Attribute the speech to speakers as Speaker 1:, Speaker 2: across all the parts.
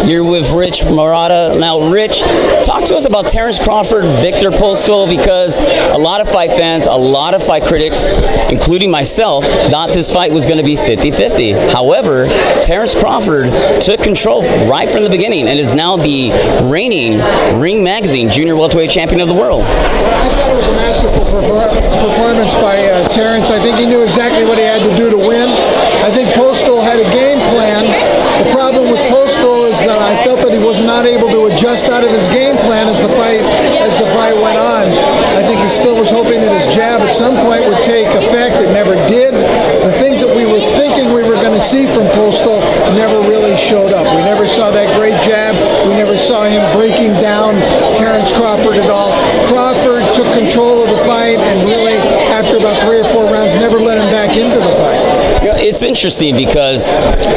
Speaker 1: Here with Rich Marotta. Now, Rich, talk to us about Terence Crawford, Victor Postol, because a lot of fight fans, a lot of fight critics, including myself, thought this fight was going to be 50-50. However, Terence Crawford took control right from the beginning and is now the reigning Ring Magazine Junior Welterweight Champion of the world.
Speaker 2: Well, I thought it was a masterful performance by Terence. I think he knew exactly what he had to do to win. I think Postol had a game plan. The problem with Postol is that I felt that he was not able to adjust out of his game plan as the fight went on. I think he still was hoping that his jab at some point would take effect. It never did. The things that we were thinking we were going to see from Postol never really showed up. We never saw that great jab. We never saw him breaking down Terence Crawford at all. Crawford took control of the fight and really, after about 3 or 4 rounds, never let him back into the fight.
Speaker 1: You know, it's interesting because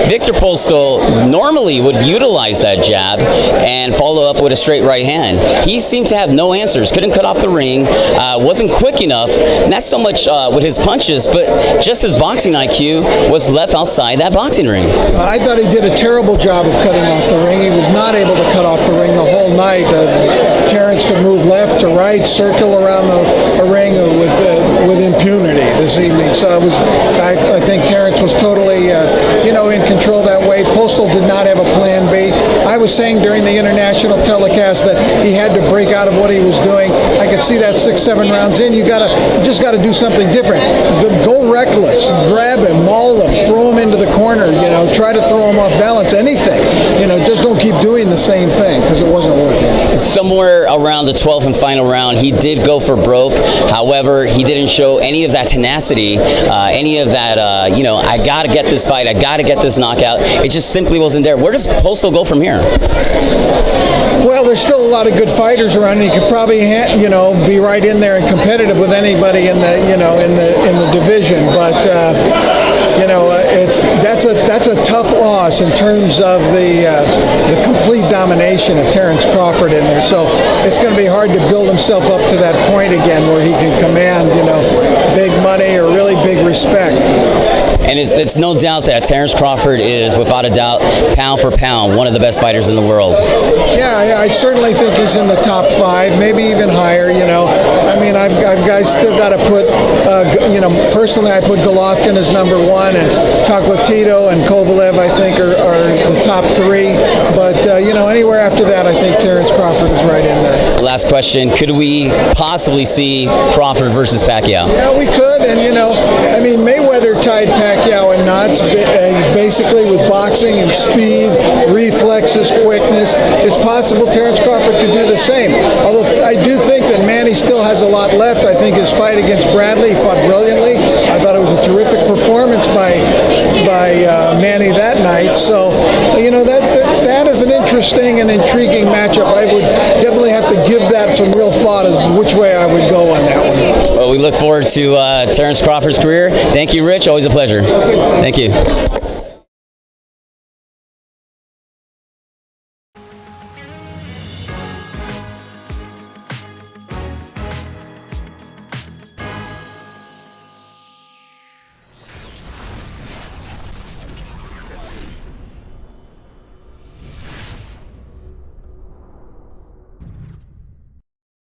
Speaker 1: Victor Postol normally would utilize that jab and follow up with a straight right hand. He seemed to have no answers, couldn't cut off the ring, wasn't quick enough, not so much with his punches, but just his boxing IQ was left outside that boxing ring.
Speaker 2: I thought he did a terrible job of cutting off the ring. He was not able to cut off the ring the whole night. Terence could move left to right, circle around the ring with impunity this evening. So I think Terence was totally, in control that way. Postol did not have a plan B. I was saying during the international telecast that he had to break out of what he was doing. I could see that 6-7 rounds in. You just got to do something different. Go reckless, grab him, maul him, throw him into the corner. Try to throw him off balance. Anything. Just don't keep doing the same thing because it wasn't working.
Speaker 1: Somewhere around the 12th and final round, he did go for broke. However, he didn't show any of that tenacity, any of that, I got to get this fight, I got to get this knockout. It just simply wasn't there. Where does Postol go from here?
Speaker 2: Well, there's still a lot of good fighters around, and he could probably, be right in there and competitive with anybody in the, in the division. But that's a tough loss in terms of the complete domination of Terence Crawford in there. So it's going to be hard to build himself up to that point again where he can command, big money or really big respect.
Speaker 1: And it's no doubt that Terence Crawford is, without a doubt, pound for pound, one of the best fighters in the world.
Speaker 2: Yeah, I certainly think he's in the top 5, maybe even higher. I mean, I've still got to put, personally, I put Golovkin as number 1, and Chocolatito and Kovalev, I think, are the top 3. But anywhere after that, I think Terence Crawford is right in there.
Speaker 1: Last question: could we possibly see Crawford versus Pacquiao?
Speaker 2: Yeah, we could, and Mayweather tied Pacquiao in knots, basically with boxing and speed, reflexes, quickness. It's possible Terence Crawford could do the same. Although I do think that Manny still has a lot left. I think his fight against Bradley, he fought brilliantly. I thought it was a terrific performance by Manny that night. So, that is an interesting and intriguing matchup. I would definitely have to give that some real thought as which way I would go on that one.
Speaker 1: Well, we look forward to Terence Crawford's career. Thank you, Rich. Always a pleasure.
Speaker 2: Okay.
Speaker 1: Thank you.